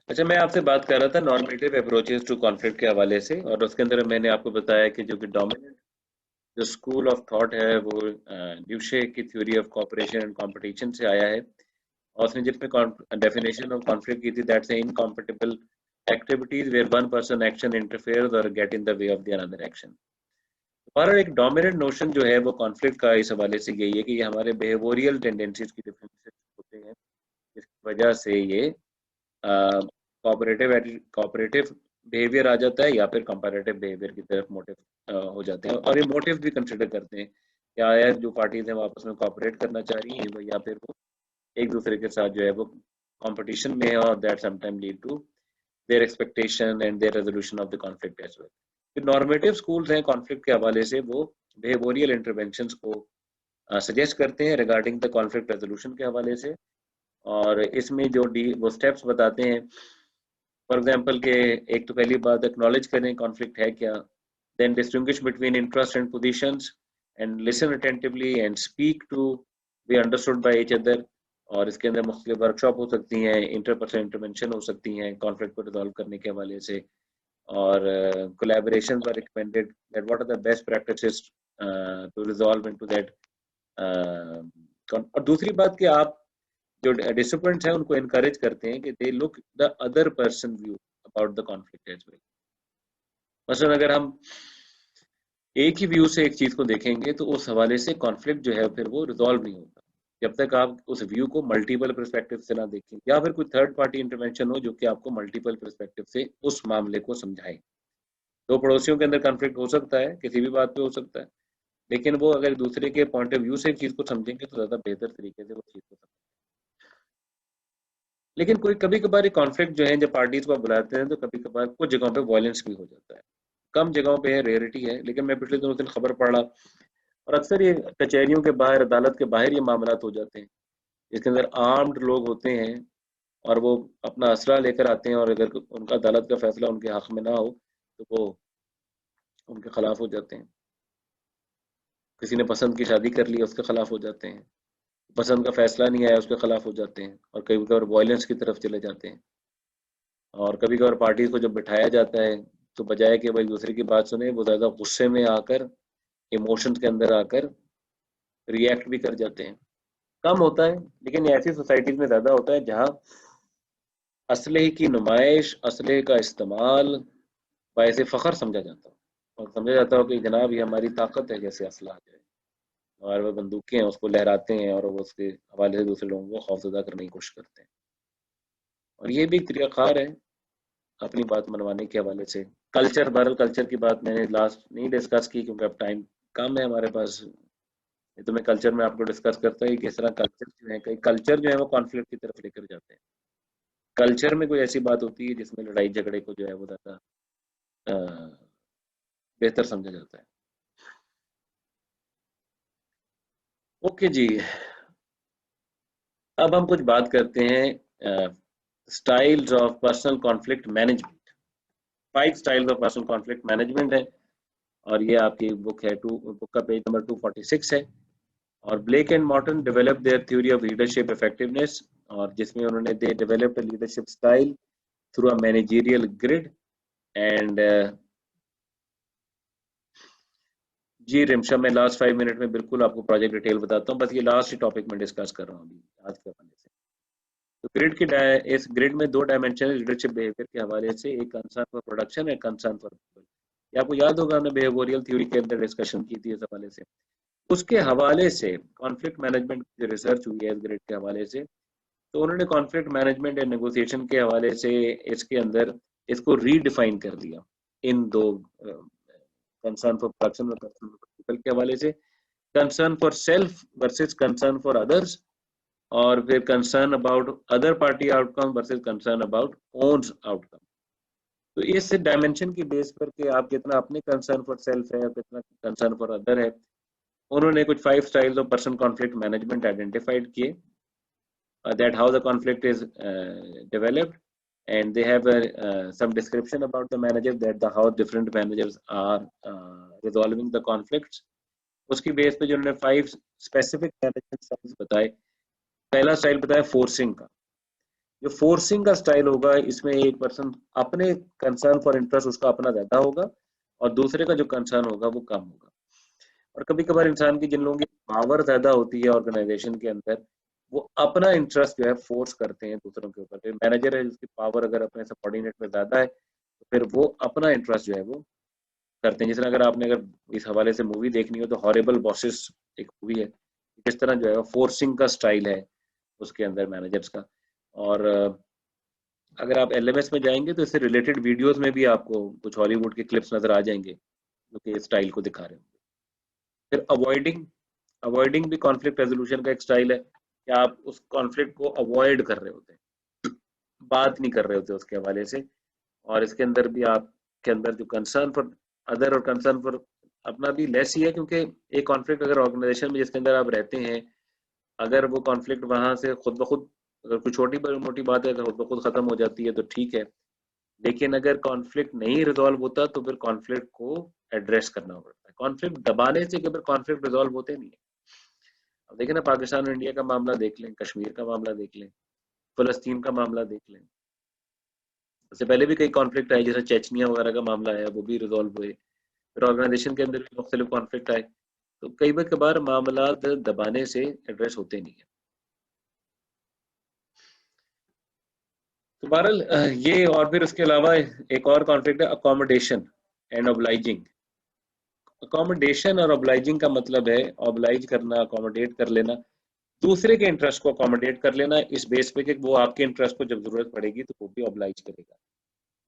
अच्छा, मैं आपसे बात कर रहा था नॉर्मेटिव अप्रोचेस टू कॉन्फ्लिक्ट के हवाले से, और उसके अंदर मैंने आपको बताया कि जो कि डोमिनेंट जो स्कूल ऑफ थॉट है वो ड्यूशे की theory of cooperation and competition से आया है। और उसने जिसमें डेफिनेशन ऑफ कॉन्फ्लिक्ट की थी, that's incompatible activities where one person action interferes और get in the way of the another action. हमारा एक डोमिनेंट नोशन जो है वो कॉन्फ्लिक्ट का इस हवाले से यही है कि ये हमारे बिहेवियरल टेंडेंसीज की डिफरेंसेस होते हैं, जिसकी वजह से ये कोऑपरेटिव बिहेवियर आ जाता है या फिर कंपैरेटिव बिहेवियर की तरफ मोटिव हो जाते हैं। और ये मोटिव भी कंसिडर करते हैं क्या है, जो पार्टीज हैं वो आपस में कोऑपरेट करना चाह रही हैं या फिर वो एक दूसरे के साथ जो है वो कंपटीशन में है, और that sometime lead to their expectation and their resolution of the conflict as well. जो नॉर्मेटिव स्कूल्स हैं कॉन्फ्लिक्ट के हवाले से, वो बिहेवियरल इंटरवेंशंस को सजेस्ट करते हैं रिगार्डिंग द कॉन्फ्लिक्ट रेजोल्यूशन के हवाले से। और इसमें जो वो स्टेप्स बताते हैं, फॉर एग्जांपल के एक तो पहली बात एक्नॉलेज करें कॉन्फ्लिक्ट है क्या, then distinguish between interest and positions and listen attentively and speak to be understood by each other. और इसके अंदर मुख्तलिफ वर्कशॉप हो सकती हैं, इंटरपर्सनल इंटरवेंशन हो सकती हैं कॉन्फ्लिक्ट को रिजॉल्व करने के हवाले से, और कोलैबोरेशन पर recommended that what are the best practices to resolve into that. और दूसरी बात कि आप जो डिसिप्लिन्स हैं उनको इनकरेज करते हैं कि they look the other person view about the conflict as well. मसलन अगर हम एक ही व्यू से एक चीज को देखेंगे तो उस हवाले से कॉन्फ्लिक्ट जो है फिर वो रिजॉल्व नहीं होता जब तक आप उस व्यू को मल्टीपल पर्सपेक्टिव से ना देखें, या फिर कोई थर्ड पार्टी इंटरवेंशन हो जो कि आपको मल्टीपल पर्सपेक्टिव से उस मामले को समझाए। दो पड़ोसियों के अंदर कॉन्फ्लिक्ट हो सकता है, किसी भी बात पे हो सकता है, लेकिन वो अगर दूसरे के पॉइंट ऑफ व्यू से चीज को समझेंगे तो ज्यादा बेहतर तरीके से वो चीज को समझेंगे। लेकिन कोई कभी कभार कॉन्फ्लिक्ट जो है जब पार्टीज को आप बुलाते हैं तो कभी कभार कुछ जगहों पे वायलेंस भी हो जाता है, कम जगहों पे है, रेयरिटी है। लेकिन मैं पिछले दिनों दिन खबर पढ़ा, और अक्सर ये कचहरियों के बाहर, अदालत के बाहर ये मामला हो जाते हैं, इसके अंदर आर्म्ड लोग होते हैं और वो अपना असला लेकर आते हैं, और अगर उनका अदालत का फैसला उनके हक में ना हो तो वो उनके खिलाफ हो जाते हैं। किसी ने पसंद की शादी कर ली, उसके खिलाफ हो जाते हैं। पसंद का फैसला नहीं आया, उसके खिलाफ हो जाते हैं, और कभी कभार वायलेंस की तरफ चले जाते हैं। और कभी कभार पार्टीज को जब बिठाया जाता है तो बजाय कि भाई दूसरे की बात सुने, वो ज्यादा गुस्से में आकर, इमोशंस के अंदर आकर रिएक्ट भी कर जाते हैं। कम होता है, लेकिन ये ऐसी सोसाइटीज में ज्यादा होता है जहाँ असलहे की नुमाइश, असलहे का इस्तेमाल बायस फख्र समझा जाता हो, और समझा जाता हो कि जनाब ये हमारी ताकत है, जैसे असला जो है, और वो बंदूकें हैं उसको लहराते हैं और वो उसके हवाले से दूसरे लोगों को खौफजदा करने की कोशिश करते हैं। और ये भी एक तरीकाकार है अपनी बात मनवाने के हवाले से। कल्चर, बहरहाल कल्चर की बात मैंने लास्ट नहीं डिस्कस की क्योंकि अब टाइम कम है हमारे पास। ये तो मैं कल्चर में आपको डिस्कस करता ही, किस तरह कल्चर जो है, कई कल्चर जो है वो कॉन्फ्लिक्ट की तरफ लेकर जाते हैं। कल्चर में कोई ऐसी बात होती है जिसमें लड़ाई झगड़े को जो है वो ज्यादा बेहतर समझा जाता है। ओके जी, अब हम कुछ बात करते हैं styles of personal conflict management. 5 styles of personal conflict management है, और ये आपकी बुक है, बुक का पेज नंबर 246 है। और Blake and Mouton develop their theory of leadership effectiveness, और जिसमें उन्होंने they developed a leadership style through a managerial grid. And जी रिमशा, मैं लास्ट 5 मिनट में बिल्कुल आपको प्रोजेक्ट डिटेल बताता हूँ, बस ये लास्ट ही टॉपिक में डिस्कस कर रहा हूँ अभी आज के हवाले से। तो इस ग्रिड में 2 डायमेंशन लीडरशिप बिहेवियर के हवाले से, एक कंसर्न फॉर प्रोडक्शन है, कंसर्न फॉर पीपल। ये आपको याद होगा, हमने बिहेवियरल थ्योरी के अंदर डिस्कशन की थी इस हवाले से। उसके हवाले से कॉन्फ्लिक्ट मैनेजमेंट की रिसर्च हुई है इस ग्रिड के हवाले से, तो उन्होंने कॉन्फ्लिक्ट मैनेजमेंट एंड नेगोशिएशन के हवाले से इसके अंदर इसको रीडिफाइन कर दिया इन 2, कंसर्न फॉर प्रोडक्शन और कंसर्न फॉर पीपल के हवाले से। Concern for self versus concern for others, और फिर concern about other party outcome versus concern about one's outcome. तो इस डायमेंशन की बेस पर कि आप कितना अपने कंसर्न फॉर सेल्फ है और कितना कंसर्न फॉर अदर है, उन्होंने कुछ 5 styles of person conflict management identified किए, that how the conflict is developed, and they have some description about the manager, that the how different managers are resolving the conflicts। उसकी base पे जो उन्होंने 5 specific management styles बताए। पहला style बताया forcing का, जो फोर्सिंग का स्टाइल होगा, इसमें एक पर्सन अपने कंसर्न फॉर इंटरेस्ट उसका अपना ज्यादा होगा और दूसरे का जो कंसर्न होगा वो कम होगा। और कभी कभार इंसान की, जिन लोगों की पावर ज्यादा होती है ऑर्गेनाइजेशन के अंदर, वो अपना इंटरेस्ट जो है फोर्स करते हैं दूसरों के ऊपर। फिर मैनेजर है जिसकी पावर अगर अपने सबऑर्डिनेट में ज्यादा है तो फिर वो अपना इंटरेस्ट जो है वो करते हैं। जिस तरह अगर आपने अगर इस हवाले से मूवी देखनी हो तो हॉरिबल बॉसेस एक मूवी है, किस तरह जो है फोर्सिंग का स्टाइल है उसके अंदर मैनेजर्स का। और अगर आप एलएमएस में जाएंगे तो इससे रिलेटेड वीडियोस में भी आपको कुछ हॉलीवुड के क्लिप्स नजर आ जाएंगे जो कि इस स्टाइल को दिखा रहे होंगे। फिर अवॉइडिंग, अवॉइडिंग भी कॉन्फ्लिक्ट रेजोल्यूशन का एक स्टाइल है कि आप उस कॉन्फ्लिक्ट को अवॉइड कर रहे होते हैं, बात नहीं कर रहे होते उसके हवाले से। और इसके अंदर भी आपके अंदर जो कंसर्न फॉर अदर और कंसर्न फॉर अपना भी लेस ही है, क्योंकि एक कॉन्फ्लिक्ट अगर ऑर्गेनाइजेशन में जिसके अंदर आप रहते हैं, अगर वो कॉन्फ्लिक्ट वहां से खुद ब खुद, अगर कोई छोटी मोटी बात है तो खुद ब खुद खत्म हो जाती है तो ठीक है। लेकिन अगर कॉन्फ्लिक्ट नहीं रिजॉल्व होता तो फिर कॉन्फ्लिक्ट को एड्रेस करना पड़ता है। कॉन्फ्लिक्ट दबाने से कभी कॉन्फ्लिक्ट रिजॉल्व होते नहीं है। अब देखें ना, पाकिस्तान और इंडिया का मामला देख लें, कश्मीर का मामला देख लें, फलस्तीन का मामला देख लें। उससे पहले भी कई कॉन्फ्लिक्ट आए, जैसे चेचनिया वगैरह का मामला आया, वो भी रिजॉल्व हुए। फिर ऑर्गेनाइजेशन के अंदर भी मुख्तलिफ कॉन्फ्लिक्ट आए। तो कई बार कभार मामला दबाने से एड्रेस होते नहीं है। तो बहरहाल ये, और फिर उसके अलावा एक और कॉन्फ्लिक्ट है अकोमोडेशन एंड ऑब्लाइजिंग। अकोमोडेशन और ऑब्लाइजिंग का मतलब है ऑब्लाइज करना, अकोमोडेट कर लेना, दूसरे के इंटरेस्ट को अकोमोडेट कर लेना इस बेस पे कि वो आपके इंटरेस्ट को जब जरूरत पड़ेगी तो वो भी ऑब्लाइज करेगा।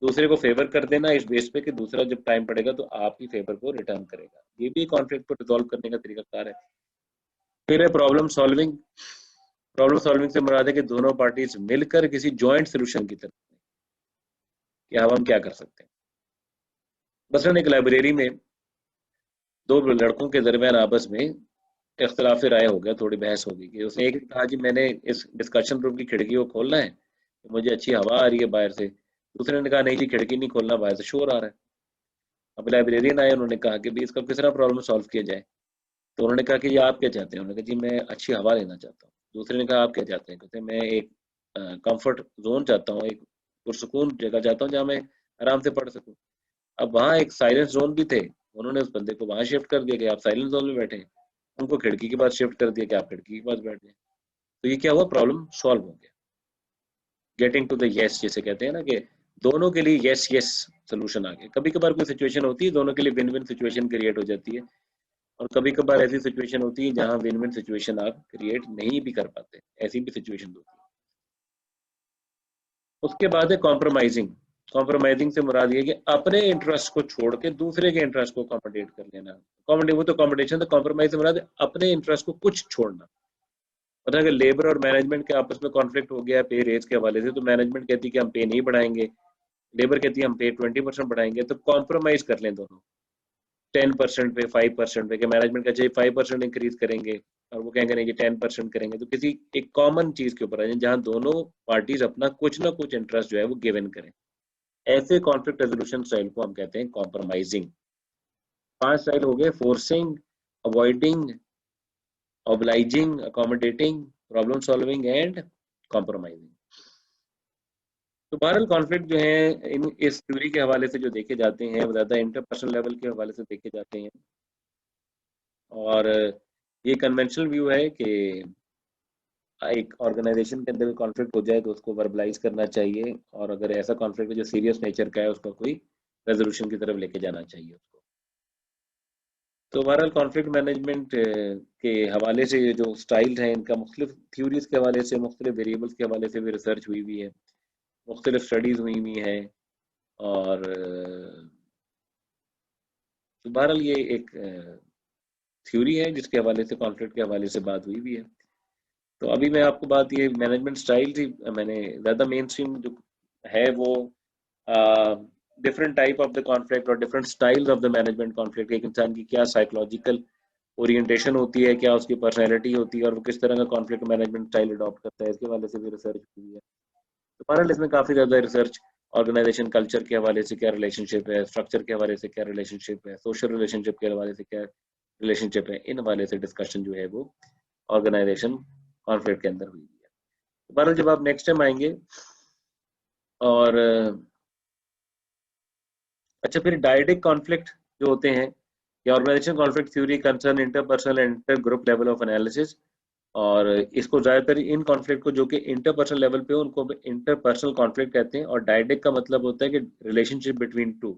दूसरे को फेवर कर देना इस बेस पे कि दूसरा जब टाइम पड़ेगा तो आपकी फेवर को रिटर्न करेगा। ये भी कॉन्फ्लिक्ट को रिजॉल्व करने का तरीकाकार है। फिर है प्रॉब्लम सॉल्विंग। प्रॉब्लम सॉल्विंग से मुराद है कि दोनों पार्टीज मिलकर किसी जॉइंट सोल्यूशन की तरफ, कि अब हम क्या कर सकते हैं। मसलन एक लाइब्रेरी में दो लड़कों के दरमियान आपस में इख्तलाफ राय हो गया, थोड़ी बहस हो गई कि उसने एक ने कहा जी मैंने इस डिस्कशन रूम की खिड़की को खोलना है, मुझे अच्छी हवा आ रही है बाहर से। दूसरे ने कहा नहीं जी खिड़की नहीं खोलना, बाहर से शोर आ रहा है। अब लाइब्रेरियन आए, उन्होंने कहा कि भाई इसका किस तरह प्रॉब्लम सॉल्व किया जाए। तो उन्होंने कहा कि ये आप क्या चाहते हैं। उन्होंने कहा जी मैं अच्छी हवा लेना चाहता हूँ। दूसरे ने कहा आप क्या चाहते हैं। कहते हैं मैं एक कंफर्ट जोन चाहता हूँ, एक पुरसुकून जगह चाहता हूँ जहाँ मैं आराम से पढ़ सकूँ। अब वहाँ एक साइलेंस जोन भी थे, उन्होंने उस बंदे को वहां शिफ्ट कर दिया कि आप साइलेंस जोन में बैठे। उनको खिड़की के पास शिफ्ट कर दिया कि आप खिड़की के पास बैठ जाए। तो ये क्या हुआ, प्रॉब्लम सॉल्व हो गया। गेटिंग टू द यस जिसे कहते हैं ना, कि दोनों के लिए यस यस सोल्यूशन आ गया। कभी कभार कोई सिचुएशन होती है दोनों के लिए विन विन सिचुएशन क्रिएट हो जाती है, और कभी कभार ऐसी सिचुएशन होती है जहां विन विन सिचुएशन आप क्रिएट नहीं भी कर पाते, ऐसी भी सिचुएशन होती है। उसके बाद है कॉम्प्रोमाइजिंग। कॉम्प्रोमाइजिंग से मुराद ये कि अपने इंटरेस्ट को छोड़ के दूसरे के इंटरेस्ट को अकोमोडेट कर लेना। वो तो कॉम्पिटिशन था, कॉम्प्रोमाइज से मुराद अपने इंटरेस्ट को कुछ छोड़ना। मतलब अगर लेबर और मैनेजमेंट के आपस में कॉन्फ्लिक्ट हो गया पे रेज के हवाले से, तो मैनेजमेंट कहती है कि हम पे नहीं बढ़ाएंगे, लेबर कहती है हम पे 20% बढ़ाएंगे, तो कॉम्प्रोमाइज कर लें दोनों 10% पे 5% पे, कि मैनेजमेंट का चाहिए 5% इंक्रीज करेंगे और वो कहेंगे नहीं कि 10% करेंगे। तो किसी एक कॉमन चीज के ऊपर आ जाए जहां दोनों पार्टीज अपना कुछ ना कुछ इंटरेस्ट जो है वो गिवन करें। ऐसे कॉन्फ्लिक्ट रेजोल्यूशन स्टाइल को हम कहते हैं कॉम्प्रोमाइजिंग। 5 स्टाइल हो गए, forcing, avoiding, obliging, accommodating, problem solving and compromising. तो बहरहाल कॉन्फ्लिक्ट जो है इन इस थ्योरी के हवाले से जो देखे जाते हैं वो ज़्यादा इंटरपर्सनल लेवल के हवाले से देखे जाते हैं। और ये कन्वेंशनल व्यू है कि एक ऑर्गेनाइजेशन के अंदर कॉन्फ्लिक्ट हो जाए तो उसको वर्बलाइज करना चाहिए, और अगर ऐसा कॉन्फ्लिक्ट है जो सीरियस नेचर का है उसका कोई रेजोल्यूशन की तरफ लेके जाना चाहिए उसको। तो बहरहाल कॉन्फ्लिक्ट मैनेजमेंट के हवाले से ये जो स्टाइल हैं इनका मुख्तलिफ थ्योरीज के हवाले से, मुख्तलिफ वेरिएबल्स के हवाले से भी रिसर्च हुई हुई है, मुख्तलिफ स्टडीज़ हुई हुई हैं। और तो बहरहाल ये एक थ्योरी है जिसके हवाले से कॉन्फ्लिक्ट के हवाले से बात हुई भी है। तो अभी मैं आपको बात ये मैनेजमेंट स्टाइल थी, मैंने ज़्यादा मेन स्ट्रीम जो है वो different type of the conflict और different styles of the management conflict, एक इंसान की क्या साइकोलॉजिकल ओरिएंटेशन होती है, क्या उसकी पर्सनैलिटी होती है, और वो किस तरह का कॉन्फ्लिक्ट मैनेजमेंट स्टाइल अडॉप्ट करता है, इसके हवाले से भी रिसर्च हुई है। तो बहरहाल इसमें काफ़ी ज़्यादा रिसर्च ऑर्गेनाइजेशन कल्चर के हवाले से क्या रिलेशनशिप है, स्ट्रक्चर के हवाले से क्या रिलेशनशिप है, सोशल रिलेशनशिप के हवाले से क्या रिलेशनशिप है, इन हवाले से डिस्कशन जो है वो ऑर्गेनाइजेशन कॉन्फ्लिक्ट के अंदर हुई है। बहरहाल जब आप नेक्स्ट टाइम आएंगे और अच्छा, फिर डायडिक कॉन्फ्लिक्ट जो होते हैं या organisation conflict theory concern interpersonal and inter group level of analysis. और इसको ज्यादातर इन कॉन्फ्लिक्ट को जो कि इंटरपर्सनल लेवल पे हो उनको इंटरपर्सनल कॉन्फ्लिक्ट कहते हैं। और डायडिक का मतलब होता है कि रिलेशनशिप बिटवीन टू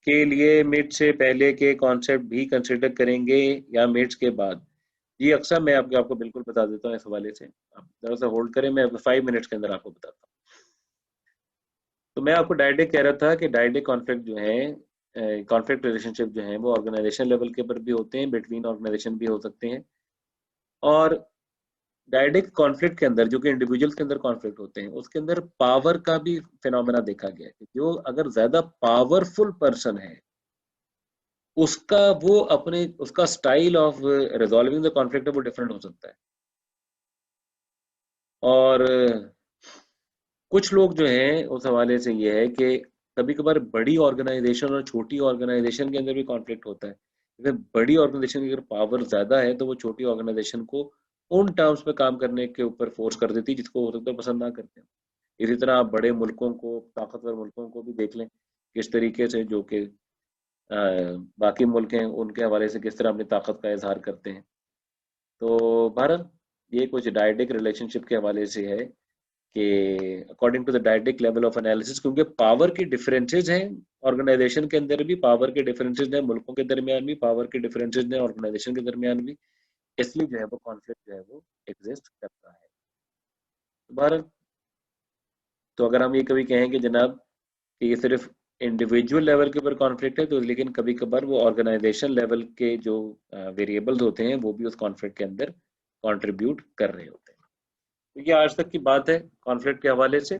के लिए मिड से पहले के कॉन्सेप्ट भी कंसिडर करेंगे या मिड्स के बाद। ये अक्सर मैं आपको बिल्कुल बता देता हूँ इस हवाले से, आप जरा सा होल्ड करें, मैं 5 मिनट्स के अंदर आपको बताता हूँ। तो मैं आपको डायडिक कह रहा था कि डायडिक कॉन्फ्लिक्ट जो है, कॉन्फ्लिक्ट रिलेशनशिप जो है वो ऑर्गेनाइजेशन लेवल के ऊपर भी होते हैं, बिटवीन ऑर्गेनाइजेशन भी हो सकते हैं। और डायडिक कॉन्फ्लिक्ट के अंदर जो कि इंडिविजुअल के अंदर कॉन्फ्लिक्ट होते हैं उसके अंदर पावर का भी फिनोमेना देखा गया है। जो अगर ज्यादा पावरफुल पर्सन है उसका वो अपने उसका style of resolving the conflict है वो डिफरेंट हो सकता है। और कुछ लोग जो हैं उस हवाले से ये है कि कभी कभार बड़ी ऑर्गेनाइजेशन और छोटी ऑर्गेनाइजेशन के अंदर भी कॉन्फ्लिक्ट होता है। अगर बड़ी ऑर्गेनाइजेशन की अगर पावर ज्यादा है तो वो छोटी ऑर्गेनाइजेशन को उन टर्म्स पे काम करने के ऊपर फोर्स कर देती है जिसको हो सकता है पसंद ना करते हैं। इसी तरह आप बड़े मुल्कों को, ताकतवर मुल्कों को भी देख लें किस तरीके से जो कि बाकी मुल्क हैं उनके हवाले से किस तरह अपनी ताकत का इजहार करते हैं। तो भारत ये कुछ डायडिक रिलेशनशिप के हवाले से है कि according to the dyadic level of analysis, क्योंकि पावर की डिफरेंसेस हैं ऑर्गेनाइजेशन के अंदर भी, पावर के डिफरेंसेस हैं मुल्कों के दरमियान भी, पावर के डिफरेंसेस हैं ऑर्गेनाइजेशन के दरमियान भी, इसलिए जो है वो कॉन्फ्लिक्ट जो है वो एग्जिस्ट करता है। तो भारत, तो अगर हम ये कभी कहें कि जनाब कि ये सिर्फ इंडिविजुअल लेवल के ऊपर कॉन्फ्लिक्ट है, तो लेकिन कभी कभार वो ऑर्गेनाइजेशन लेवल के जो वेरिएबल्स होते हैं वो भी उस कॉन्फ्लिक्ट के अंदर कंट्रीब्यूट कर रहे होते हैं। तो ये आज तक की बात है कॉन्फ्लिक्ट के हवाले से।